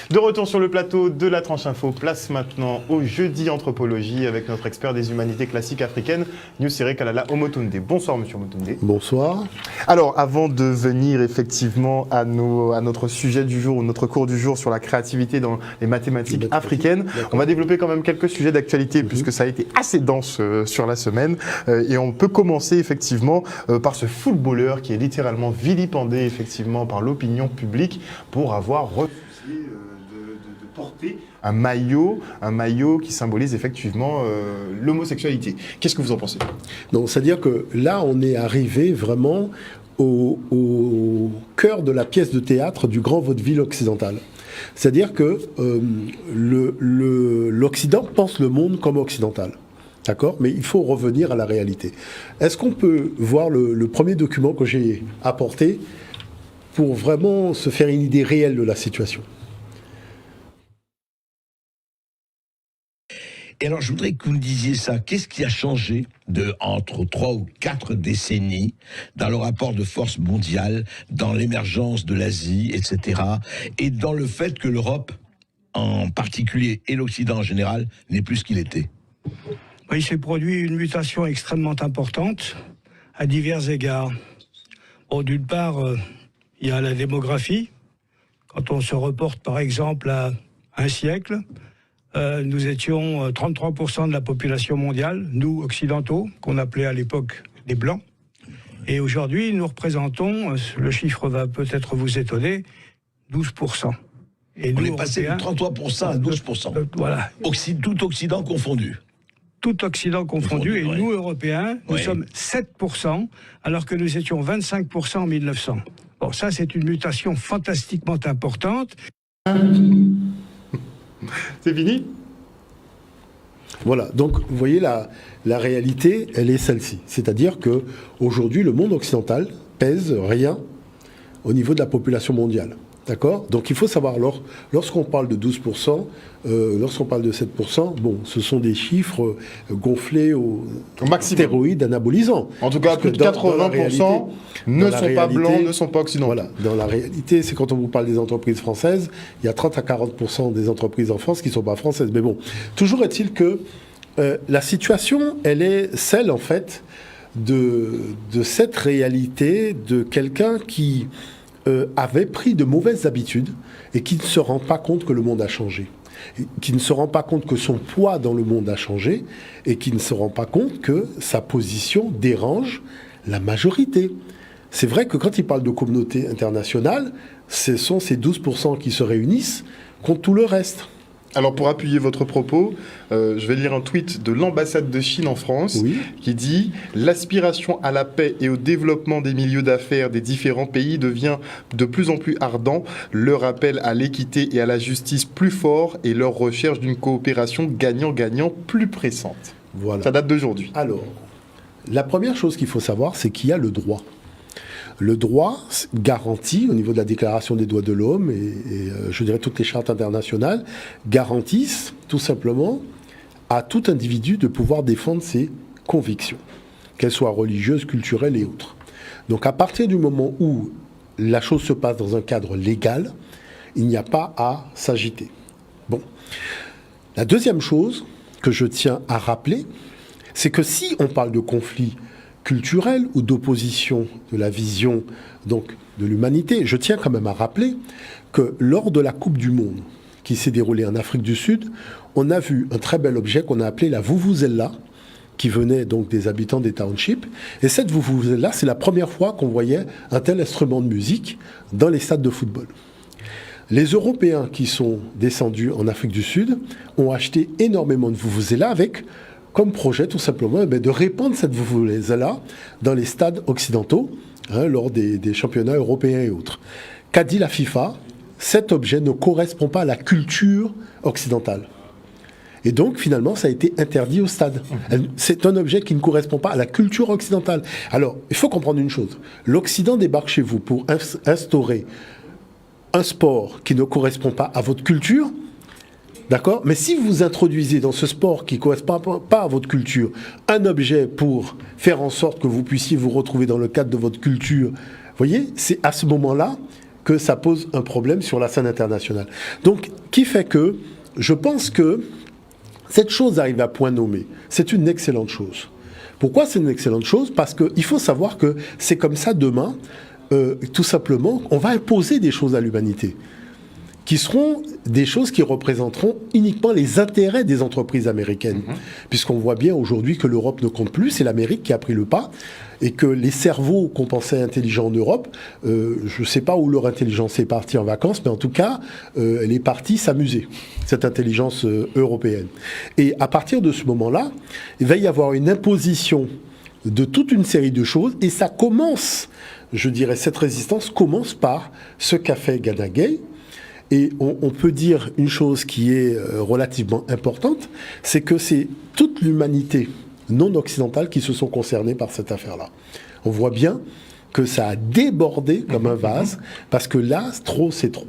De retour sur le plateau de la Tranche Info, place maintenant au jeudi anthropologie avec notre expert des humanités classiques africaines, Nusire Kalala Omotunde. Bonsoir Monsieur Omotunde. Bonsoir. Alors avant de venir effectivement à notre sujet du jour ou notre cours du jour sur la créativité dans les mathématiques africaines, on va développer quand même quelques sujets d'actualité puisque ça a été assez dense sur la semaine et on peut commencer effectivement par ce footballeur qui est littéralement vilipendé effectivement par l'opinion publique pour avoir refusé de porter un maillot qui symbolise effectivement l'homosexualité. Qu'est-ce que vous en pensez? Donc, c'est-à-dire que là, on est arrivé vraiment au cœur de la pièce de théâtre du grand vaudeville occidental. C'est-à-dire que l'Occident pense le monde comme occidental. D'accord? Mais il faut revenir à la réalité. Est-ce qu'on peut voir le premier document que j'ai apporté pour vraiment se faire une idée réelle de la situation? Et alors, je voudrais que vous me disiez ça. Qu'est-ce qui a changé entre 3 ou 4 décennies dans le rapport de force mondiale, dans l'émergence de l'Asie, etc., et dans le fait que l'Europe, en particulier, et l'Occident en général, n'est plus ce qu'il était? Il s'est produit une mutation extrêmement importante à divers égards. Bon, d'une part, il y a la démographie. Quand on se reporte, par exemple, à un siècle, nous étions 33% de la population mondiale, nous, occidentaux, qu'on appelait à l'époque des Blancs. Et aujourd'hui, nous représentons, le chiffre va peut-être vous étonner, 12%. Et on nous, est passé de 33% à 12%. Voilà. Tout Occident confondu. Tout Occident confondu, et ouais. Nous, Européens, nous sommes 7%, alors que nous étions 25% en 1900. Bon, ça, c'est une mutation fantastiquement importante. C'est fini? Voilà, donc vous voyez la réalité, elle est celle-ci. C'est-à-dire qu'aujourd'hui, le monde occidental pèse rien au niveau de la population mondiale. D'accord? Donc il faut savoir, lorsqu'on parle de 12%, lorsqu'on parle de 7%, bon, ce sont des chiffres gonflés au stéroïdes anabolisants. En tout cas, plus de 80% ne sont pas blancs, ne sont pas occidentaux. Voilà, dans la réalité, c'est quand on vous parle des entreprises françaises, il y a 30 à 40% des entreprises en France qui ne sont pas françaises. Mais bon, toujours est-il que la situation, elle est celle, en fait, de cette réalité de quelqu'un qui avait pris de mauvaises habitudes et qui ne se rend pas compte que le monde a changé, qui ne se rend pas compte que son poids dans le monde a changé et qui ne se rend pas compte que sa position dérange la majorité. C'est vrai que quand il parle de communauté internationale, ce sont ces 12% qui se réunissent contre tout le reste. Alors pour appuyer votre propos, je vais lire un tweet de l'ambassade de Chine en France qui dit « L'aspiration à la paix et au développement des milieux d'affaires des différents pays devient de plus en plus ardent, leur appel à l'équité et à la justice plus fort et leur recherche d'une coopération gagnant-gagnant plus pressante. » Voilà. Ça date d'aujourd'hui. Alors, la première chose qu'il faut savoir, c'est qu'il y a le droit. Le droit garantit, au niveau de la Déclaration des droits de l'homme et je dirais toutes les chartes internationales, garantissent tout simplement à tout individu de pouvoir défendre ses convictions, qu'elles soient religieuses, culturelles et autres. Donc à partir du moment où la chose se passe dans un cadre légal, il n'y a pas à s'agiter. Bon. La deuxième chose que je tiens à rappeler, c'est que si on parle de conflit culturelle ou d'opposition de la vision donc de l'humanité, je tiens quand même à rappeler que lors de la Coupe du Monde qui s'est déroulée en Afrique du Sud, on a vu un très bel objet qu'on a appelé la Vuvuzela, qui venait donc des habitants des townships. Et cette Vuvuzela, c'est la première fois qu'on voyait un tel instrument de musique dans les stades de football. Les Européens qui sont descendus en Afrique du Sud ont acheté énormément de Vuvuzela avec comme projet tout simplement de répandre cette Vuvuzela dans les stades occidentaux lors des championnats européens et autres. Qu'a dit la FIFA? Cet objet ne correspond pas à la culture occidentale. Et donc, finalement, ça a été interdit au stade. C'est un objet qui ne correspond pas à la culture occidentale. Alors, il faut comprendre une chose. L'Occident débarque chez vous pour instaurer un sport qui ne correspond pas à votre culture. D'accord? Mais si vous introduisez dans ce sport qui ne correspond pas à votre culture un objet pour faire en sorte que vous puissiez vous retrouver dans le cadre de votre culture, vous voyez, c'est à ce moment-là que ça pose un problème sur la scène internationale. Donc, qui fait que je pense que cette chose arrive à point nommé. C'est une excellente chose. Pourquoi c'est une excellente chose? Parce qu'il faut savoir que c'est comme ça demain, tout simplement, on va imposer des choses à l'humanité, qui seront des choses qui représenteront uniquement les intérêts des entreprises américaines. Puisqu'on voit bien aujourd'hui que l'Europe ne compte plus, c'est l'Amérique qui a pris le pas, et que les cerveaux qu'on pensait intelligents en Europe, je ne sais pas où leur intelligence est partie en vacances, mais en tout cas, elle est partie s'amuser, cette intelligence européenne. Et à partir de ce moment-là, il va y avoir une imposition de toute une série de choses, et ça commence, je dirais, cette résistance commence par ce qu'a fait Ghana Gay. Et on peut dire une chose qui est relativement importante, c'est que c'est toute l'humanité non occidentale qui se sont concernées par cette affaire-là. On voit bien que ça a débordé comme un vase, parce que là, trop, c'est trop.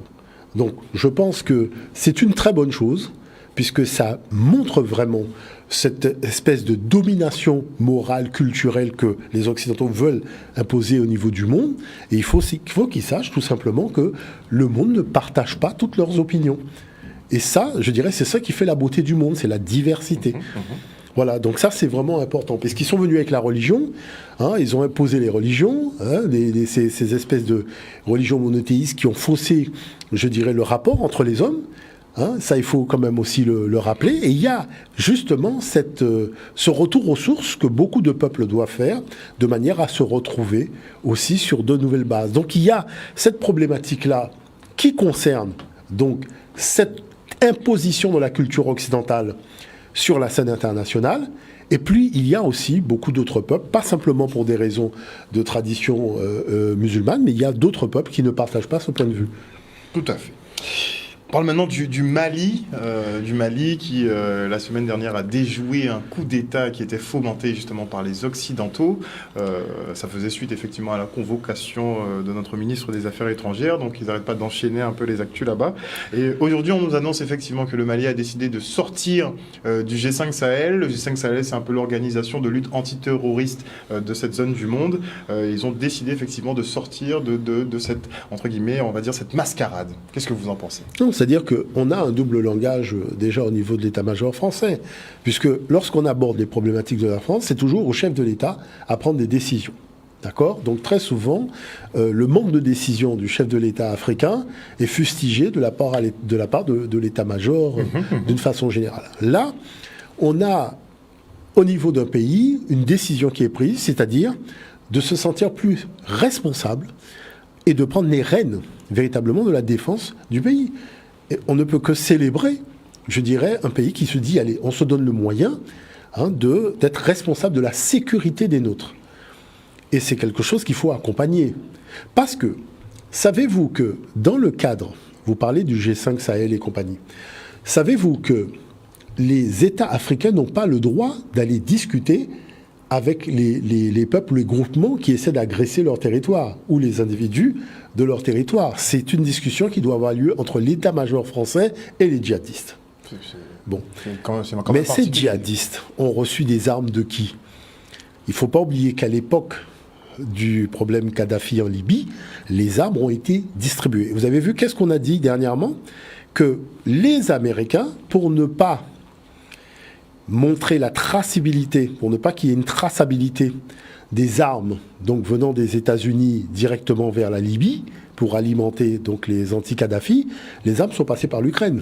Donc, je pense que c'est une très bonne chose, puisque ça montre vraiment cette espèce de domination morale, culturelle que les Occidentaux veulent imposer au niveau du monde. Et il faut qu'ils sachent tout simplement que le monde ne partage pas toutes leurs opinions. Et ça, je dirais, c'est ça qui fait la beauté du monde, c'est la diversité. Voilà, donc ça c'est vraiment important. Parce qu'ils sont venus avec la religion, hein, ils ont imposé les religions, hein, ces espèces de religions monothéistes qui ont faussé, je dirais, le rapport entre les hommes. Hein, ça, il faut quand même aussi le rappeler. Et il y a justement ce retour aux sources que beaucoup de peuples doivent faire de manière à se retrouver aussi sur de nouvelles bases. Donc il y a cette problématique-là qui concerne donc cette imposition de la culture occidentale sur la scène internationale. Et puis il y a aussi beaucoup d'autres peuples, pas simplement pour des raisons de tradition musulmane, mais il y a d'autres peuples qui ne partagent pas ce point de vue. Tout à fait. On parle maintenant du Mali qui, la semaine dernière, a déjoué un coup d'État qui était fomenté justement par les Occidentaux. Ça faisait suite effectivement à la convocation de notre ministre des Affaires étrangères, donc ils n'arrêtent pas d'enchaîner un peu les actus là-bas. Et aujourd'hui, on nous annonce effectivement que le Mali a décidé de sortir du G5 Sahel. Le G5 Sahel, c'est un peu l'organisation de lutte antiterroriste de cette zone du monde. Ils ont décidé effectivement de sortir de cette, entre guillemets, on va dire, cette mascarade. Qu'est-ce que vous en pensez? Non, c'est-à-dire qu'on a un double langage déjà au niveau de l'état-major français, puisque lorsqu'on aborde les problématiques de la France, c'est toujours au chef de l'État à prendre des décisions. D'accord ? Donc très souvent, le manque de décision du chef de l'État africain est fustigé de la part de l'état-major d'une façon générale. Là, on a au niveau d'un pays une décision qui est prise, c'est-à-dire de se sentir plus responsable et de prendre les rênes véritablement de la défense du pays. Et on ne peut que célébrer, je dirais, un pays qui se dit, allez, on se donne le moyen d'être responsable de la sécurité des nôtres. Et c'est quelque chose qu'il faut accompagner. Parce que, savez-vous que dans le cadre, vous parlez du G5 Sahel et compagnie, savez-vous que les États africains n'ont pas le droit d'aller discuter avec les peuples, les groupements qui essaient d'agresser leur territoire, ou les individus de leur territoire. C'est une discussion qui doit avoir lieu entre l'état-major français et les djihadistes. Bon. Mais ces djihadistes ont reçu des armes de qui? Il ne faut pas oublier qu'à l'époque du problème Kadhafi en Libye, les armes ont été distribuées. Vous avez vu, qu'est-ce qu'on a dit dernièrement? Que les Américains, pour ne pas montrer la traçabilité, pour ne pas qu'il y ait une traçabilité des armes donc venant des États-Unis directement vers la Libye pour alimenter donc les anti-Kadhafi, les armes sont passées par l'Ukraine.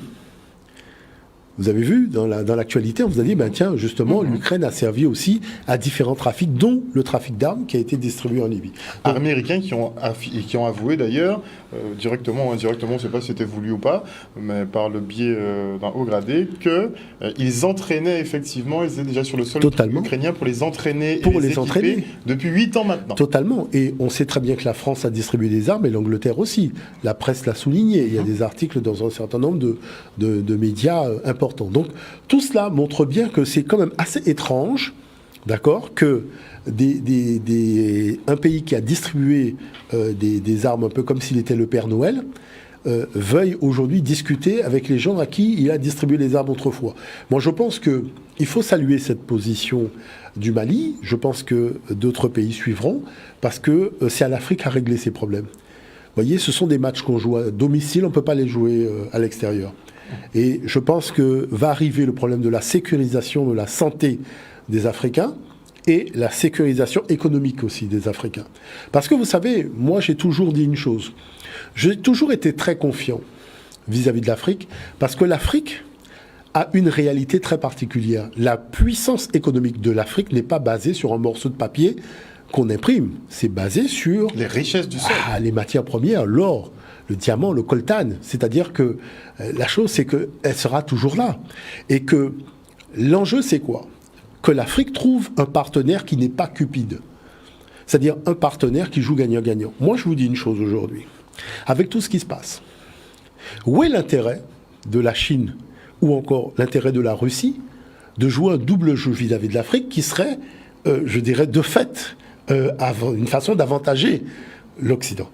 Vous avez vu, dans l'actualité, on vous a dit, ben tiens, justement, l'Ukraine a servi aussi à différents trafics, dont le trafic d'armes qui a été distribué en Libye. Donc, Américains qui ont avoué d'ailleurs, directement ou indirectement, on ne sait pas si c'était voulu ou pas, mais par le biais d'un haut gradé, qu'ils entraînaient effectivement, ils étaient déjà sur le sol ukrainien pour les entraîner et les équiper depuis 8 ans maintenant. Totalement. Et on sait très bien que la France a distribué des armes et l'Angleterre aussi. La presse l'a souligné. Il y a des articles dans un certain nombre de médias importants. Donc tout cela montre bien que c'est quand même assez étrange, d'accord, que un pays qui a distribué des armes un peu comme s'il était le Père Noël veuille aujourd'hui discuter avec les gens à qui il a distribué les armes autrefois. Moi je pense qu'il faut saluer cette position du Mali. Je pense que d'autres pays suivront parce que c'est à l'Afrique à régler ces problèmes. voyez, ce sont des matchs qu'on joue à domicile, on ne peut pas les jouer à l'extérieur. Et je pense que va arriver le problème de la sécurisation de la santé des Africains et la sécurisation économique aussi des Africains. Parce que vous savez, moi j'ai toujours dit une chose. J'ai toujours été très confiant vis-à-vis de l'Afrique, parce que l'Afrique a une réalité très particulière. La puissance économique de l'Afrique n'est pas basée sur un morceau de papier qu'on imprime. C'est basé sur les richesses du sol. Les matières premières, l'or, le diamant, le coltan. C'est-à-dire que la chose, c'est qu'elle sera toujours là. Et que l'enjeu, c'est quoi? Que l'Afrique trouve un partenaire qui n'est pas cupide. C'est-à-dire un partenaire qui joue gagnant-gagnant. Moi, je vous dis une chose aujourd'hui. Avec tout ce qui se passe, où est l'intérêt de la Chine ou encore l'intérêt de la Russie de jouer un double jeu vis-à-vis de l'Afrique qui serait, je dirais, de fait, une façon d'avantager l'Occident?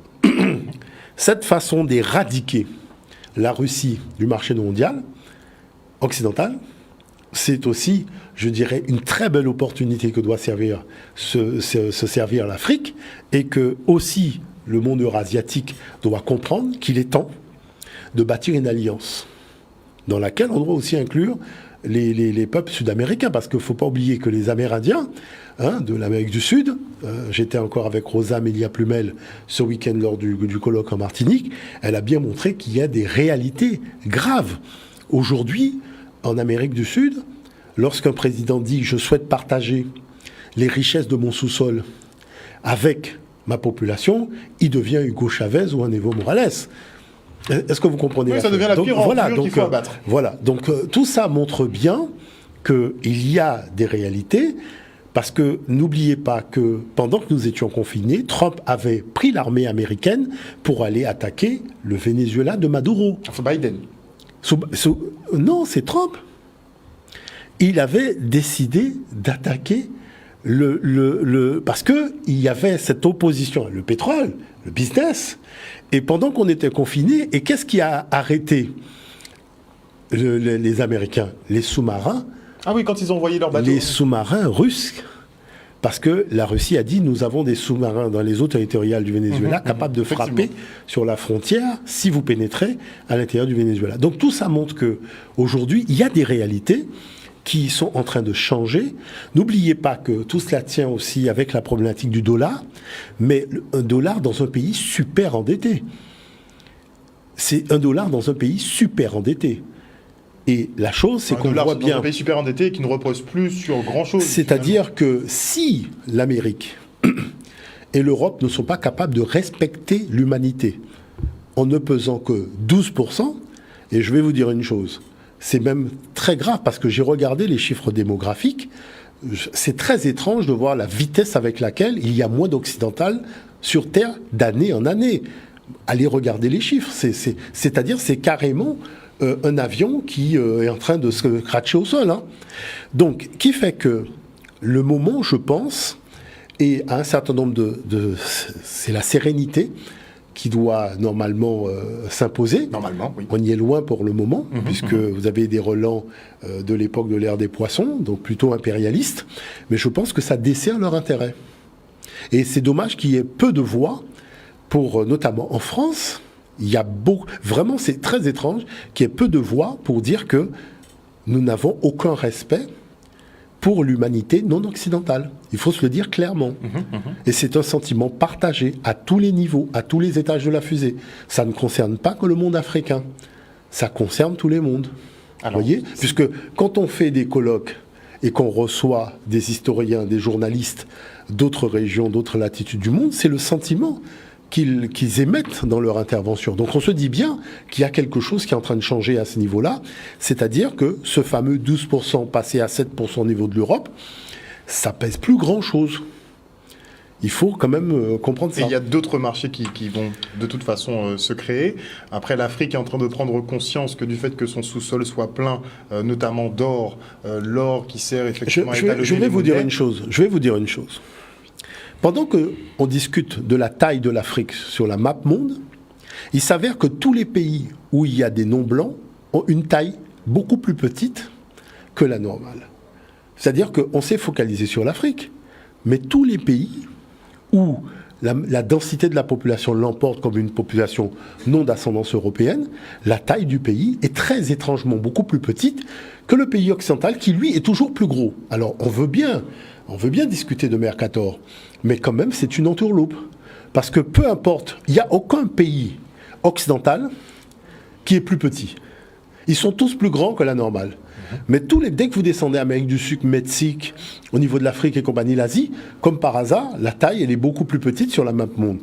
Cette façon d'éradiquer la Russie du marché mondial occidental, c'est aussi, je dirais, une très belle opportunité que doit se servir l'Afrique, et que aussi le monde eurasiatique doit comprendre qu'il est temps de bâtir une alliance dans laquelle on doit aussi inclure les peuples sud-américains, parce qu'il ne faut pas oublier que les Amérindiens de l'Amérique du Sud, j'étais encore avec Rosa Mélia-Plumel ce week-end lors du colloque en Martinique, elle a bien montré qu'il y a des réalités graves. Aujourd'hui, en Amérique du Sud, lorsqu'un président dit « je souhaite partager les richesses de mon sous-sol avec ma population », il devient Hugo Chavez ou un Evo Morales. Est-ce que vous comprenez? Oui, ça devient la pire ordure qu'il faut abattre. Voilà, donc tout ça montre bien qu'il y a des réalités, parce que n'oubliez pas que pendant que nous étions confinés, Trump avait pris l'armée américaine pour aller attaquer le Venezuela de Maduro. C'est Biden. Non, c'est Trump. Il avait décidé d'attaquer parce qu'il y avait cette opposition, le pétrole, le business. Et pendant qu'on était confinés, et qu'est-ce qui a arrêté les Américains? Les sous-marins. Ah oui, quand ils ont envoyé leurs bateaux. Les sous-marins russes. Parce que la Russie a dit, nous avons des sous-marins dans les eaux territoriales du Venezuela capables de frapper sur la frontière si vous pénétrez à l'intérieur du Venezuela. Donc tout ça montre qu'aujourd'hui, il y a des réalités qui sont en train de changer. N'oubliez pas que tout cela tient aussi avec la problématique du dollar, mais un dollar dans un pays super endetté. C'est un dollar dans un pays super endetté. Et la chose, c'est qu'on voit bien... Un pays super endetté et qui ne repose plus sur grand-chose. C'est-à-dire que si l'Amérique et l'Europe ne sont pas capables de respecter l'humanité en ne pesant que 12%, et je vais vous dire une chose, c'est même très grave, parce que j'ai regardé les chiffres démographiques, c'est très étrange de voir la vitesse avec laquelle il y a moins d'occidental sur Terre d'année en année. Allez regarder les chiffres, c'est-à-dire c'est carrément un avion qui est en train de se cratcher au sol. Donc, qui fait que le moment, je pense, et à un certain nombre c'est la sérénité qui doit normalement s'imposer. Normalement, oui. On y est loin pour le moment, puisque vous avez des relents de l'époque de l'ère des poissons, donc plutôt impérialistes, mais je pense que ça dessert leur intérêt. Et c'est dommage qu'il y ait peu de voix pour, notamment en France, il y a vraiment, c'est très étrange qu'il y ait peu de voix pour dire que nous n'avons aucun respect pour l'humanité non occidentale. Il faut se le dire clairement. Et c'est un sentiment partagé à tous les niveaux, à tous les étages de la fusée. Ça ne concerne pas que le monde africain. Ça concerne tous les mondes. Vous voyez ? Puisque quand on fait des colloques et qu'on reçoit des historiens, des journalistes d'autres régions, d'autres latitudes du monde, c'est le sentiment qu'ils émettent dans leur intervention. Donc on se dit bien qu'il y a quelque chose qui est en train de changer à ce niveau-là, c'est-à-dire que ce fameux 12% passé à 7% au niveau de l'Europe, ça pèse plus grand-chose. Il faut quand même comprendre ça. Et il y a d'autres marchés qui vont de toute façon se créer. Après, l'Afrique est en train de prendre conscience que du fait que son sous-sol soit plein, notamment d'or, l'or qui sert effectivement à étalonner les monnaies. Je vais vous dire une chose. Pendant qu'on discute de la taille de l'Afrique sur la map monde, il s'avère que tous les pays où il y a des noms blancs ont une taille beaucoup plus petite que la normale. C'est-à-dire qu'on s'est focalisé sur l'Afrique, mais tous les pays où la densité de la population l'emporte comme une population non d'ascendance européenne, la taille du pays est très étrangement beaucoup plus petite que le pays occidental qui, lui, est toujours plus gros. Alors, on veut bien discuter de Mercator, mais quand même, c'est une entourloupe. Parce que peu importe, il n'y a aucun pays occidental qui est plus petit. Ils sont tous plus grands que la normale. Mais dès que vous descendez Amérique du Sud, Mexique, au niveau de l'Afrique et compagnie, l'Asie, comme par hasard, la taille, elle est beaucoup plus petite sur la map monde.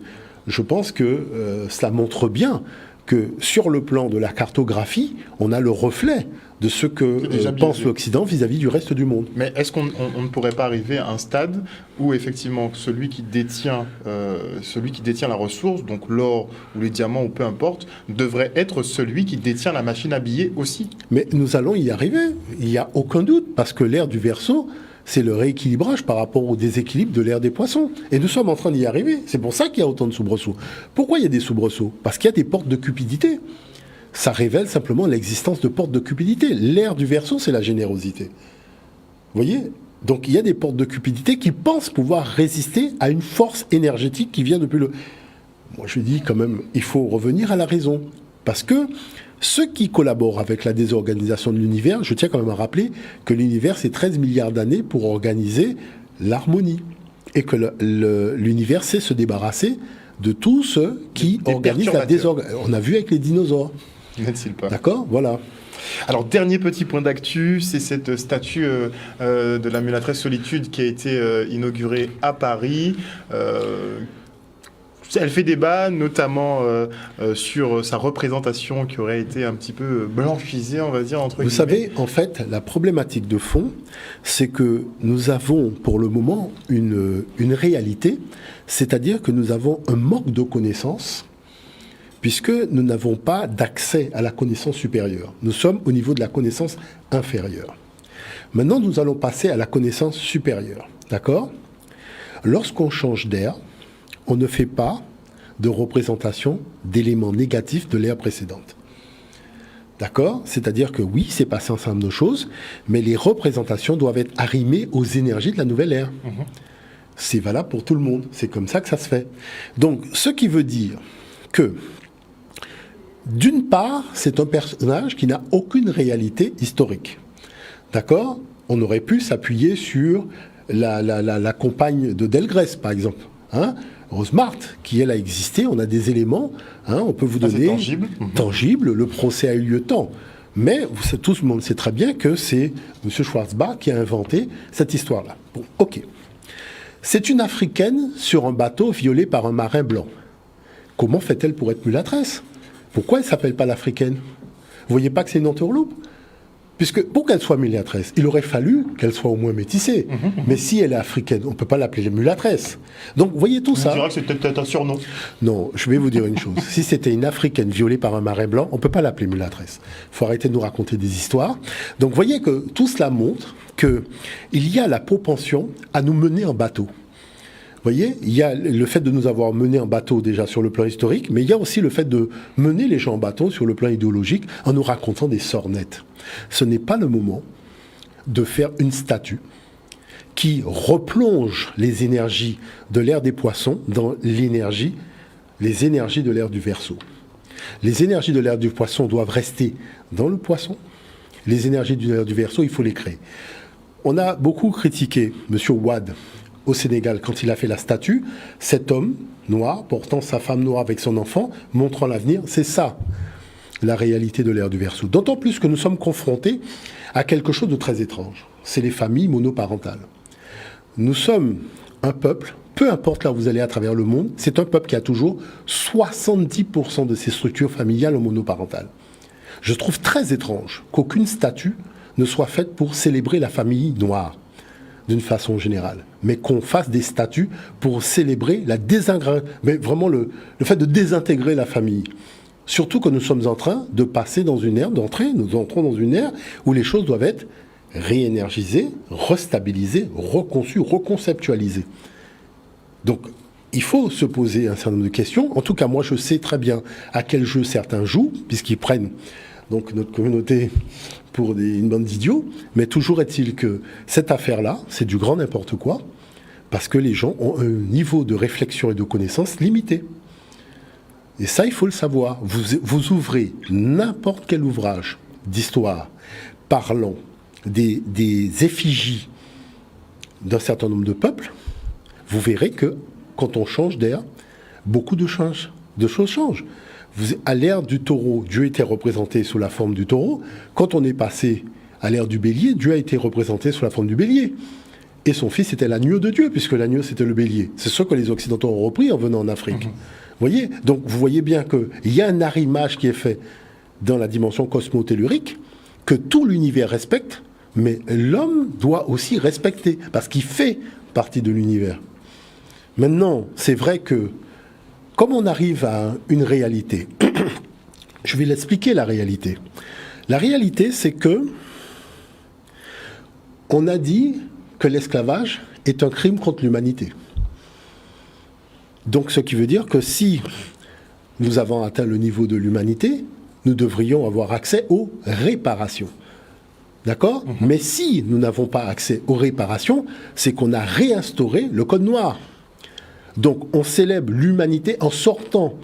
Je pense que cela montre bien que sur le plan de la cartographie, on a le reflet de ce que pense l'Occident vis-à-vis du reste du monde. Mais est-ce qu'on ne pourrait pas arriver à un stade où effectivement celui qui détient la ressource, donc l'or ou les diamants ou peu importe, devrait être celui qui détient la machine à billets aussi? Mais nous allons y arriver, il n'y a aucun doute, parce que l'ère du Verseau, c'est le rééquilibrage par rapport au déséquilibre de l'ère des Poissons. Et nous sommes en train d'y arriver. C'est pour ça qu'il y a autant de soubresauts. Pourquoi il y a des soubresauts? Parce qu'il y a des portes de cupidité. Ça révèle simplement l'existence de portes de cupidité. L'ère du Verseau, c'est la générosité. Vous voyez? Donc il y a des portes de cupidité qui pensent pouvoir résister à une force énergétique qui vient depuis le... Moi je dis quand même, il faut revenir à la raison. Parce que ceux qui collaborent avec la désorganisation de l'univers, je tiens quand même à rappeler que l'univers, c'est 13 milliards d'années pour organiser l'harmonie. Et que l'univers sait se débarrasser de tous ceux qui organisent la désorganisation. On a vu avec les dinosaures. N'est-il pas? D'accord? Voilà. Alors, dernier petit point d'actu, c'est cette statue de la Mulâtresse Solitude qui a été inaugurée à Paris. Elle fait débat, notamment sur sa représentation qui aurait été un petit peu blanchisée, on va dire, entre guillemets. Vous savez, en fait, la problématique de fond, c'est que nous avons pour le moment une réalité, c'est-à-dire que nous avons un manque de connaissances, puisque nous n'avons pas d'accès à la connaissance supérieure. Nous sommes au niveau de la connaissance inférieure. Maintenant, nous allons passer à la connaissance supérieure. D'accord? Lorsqu'on change d'ère, on ne fait pas de représentation d'éléments négatifs de l'ère précédente. D'accord? C'est-à-dire que oui, c'est passé un certain nombre de choses, mais les représentations doivent être arrimées aux énergies de la nouvelle ère. C'est valable pour tout le monde. C'est comme ça que ça se fait. Donc, ce qui veut dire que, d'une part, c'est un personnage qui n'a aucune réalité historique. D'accord? On aurait pu s'appuyer sur la compagne de Delgrès, par exemple. Hein? Rose Marthe, qui elle a existé, on a des éléments, hein, on peut vous donner... tangible, le procès a eu lieu tant. Mais tout le monde sait très bien que c'est M. Schwarzbach qui a inventé cette histoire-là. Bon, ok. C'est une Africaine sur un bateau violée par un marin blanc. Comment fait-elle pour être mulâtresse? Pourquoi elle ne s'appelle pas l'Africaine? Vous voyez pas que c'est une entourloupe? Puisque pour qu'elle soit mulâtresse, il aurait fallu qu'elle soit au moins métissée. Mais si elle est africaine, on ne peut pas l'appeler mulâtresse. Donc, vous voyez tout ça. On dirait que c'est peut-être un surnom. Non, je vais vous dire une chose. Si c'était une africaine violée par un marin blanc, on ne peut pas l'appeler mulâtresse. Il faut arrêter de nous raconter des histoires. Donc, vous voyez que tout cela montre qu'il y a la propension à nous mener en bateau. Vous voyez, il y a le fait de nous avoir menés en bateau déjà sur le plan historique, mais il y a aussi le fait de mener les gens en bateau sur le plan idéologique en nous racontant des sornettes. Ce n'est pas le moment de faire une statue qui replonge les énergies de l'ère des Poissons dans les énergies de l'ère du Verseau. Les énergies de l'ère du Poisson doivent rester dans le Poisson. Les énergies de l'ère du Verseau, il faut les créer. On a beaucoup critiqué M. Wade au Sénégal quand il a fait la statue. Cet homme noir, portant sa femme noire avec son enfant, montrant l'avenir, c'est ça, la réalité de l'ère du Verseau. D'autant plus que nous sommes confrontés à quelque chose de très étrange. C'est les familles monoparentales. Nous sommes un peuple, peu importe là où vous allez à travers le monde, c'est un peuple qui a toujours 70% de ses structures familiales en monoparentales. Je trouve très étrange qu'aucune statue ne soit faite pour célébrer la famille noire, d'une façon générale, mais qu'on fasse des statues pour célébrer mais vraiment le fait de désintégrer la famille. Surtout que nous sommes en train de passer dans une ère, nous entrons dans une ère où les choses doivent être réénergisées, restabilisées, reconçues, reconceptualisées. Donc, il faut se poser un certain nombre de questions. En tout cas, moi, je sais très bien à quel jeu certains jouent, puisqu'ils prennent donc notre communauté pour une bande d'idiots. Mais toujours est-il que cette affaire-là, c'est du grand n'importe quoi. Parce que les gens ont un niveau de réflexion et de connaissance limité. Et ça, il faut le savoir. Vous ouvrez n'importe quel ouvrage d'histoire parlant des effigies d'un certain nombre de peuples, vous verrez que quand on change d'air, beaucoup de choses changent. À l'ère du taureau, Dieu était représenté sous la forme du taureau. Quand on est passé à l'ère du bélier, Dieu a été représenté sous la forme du bélier. Et son fils était l'agneau de Dieu, puisque l'agneau c'était le bélier. C'est ce que les Occidentaux ont repris en venant en Afrique. Vous voyez ? Donc vous voyez bien qu'il y a un arrimage qui est fait dans la dimension cosmotellurique, que tout l'univers respecte, mais l'homme doit aussi respecter, parce qu'il fait partie de l'univers. Maintenant, c'est vrai que, comme on arrive à une réalité, je vais l'expliquer la réalité. La réalité, c'est que on a dit que l'esclavage est un crime contre l'humanité. Donc, ce qui veut dire que si nous avons atteint le niveau de l'humanité, nous devrions avoir accès aux réparations. D'accord ? Mais si nous n'avons pas accès aux réparations, c'est qu'on a réinstauré le code noir. Donc, on célèbre l'humanité en sortant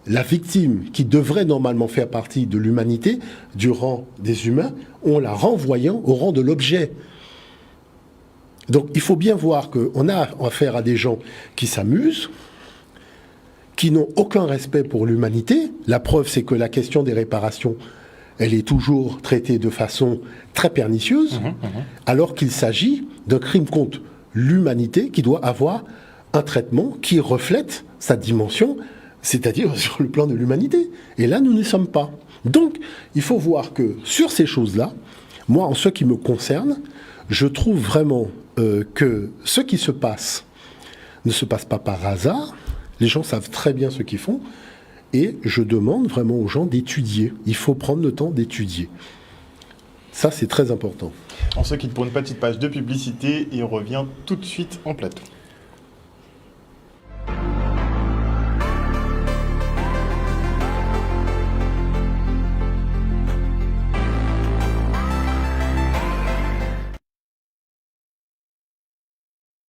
la victime qui devrait normalement faire partie de l'humanité du rang des humains, en la renvoyant au rang de l'objet. Donc, il faut bien voir qu'on a affaire à des gens qui s'amusent, qui n'ont aucun respect pour l'humanité. La preuve, c'est que la question des réparations, elle est toujours traitée de façon très pernicieuse, alors qu'il s'agit d'un crime contre l'humanité qui doit avoir un traitement qui reflète sa dimension, c'est-à-dire sur le plan de l'humanité. Et là, nous n'y sommes pas. Donc, il faut voir que sur ces choses-là, moi, en ce qui me concerne, je trouve vraiment que ce qui se passe ne se passe pas par hasard. Les gens savent très bien ce qu'ils font. Et je demande vraiment aux gens d'étudier. Il faut prendre le temps d'étudier. Ça, c'est très important. On se quitte pour une petite page de publicité et on revient tout de suite en plateau.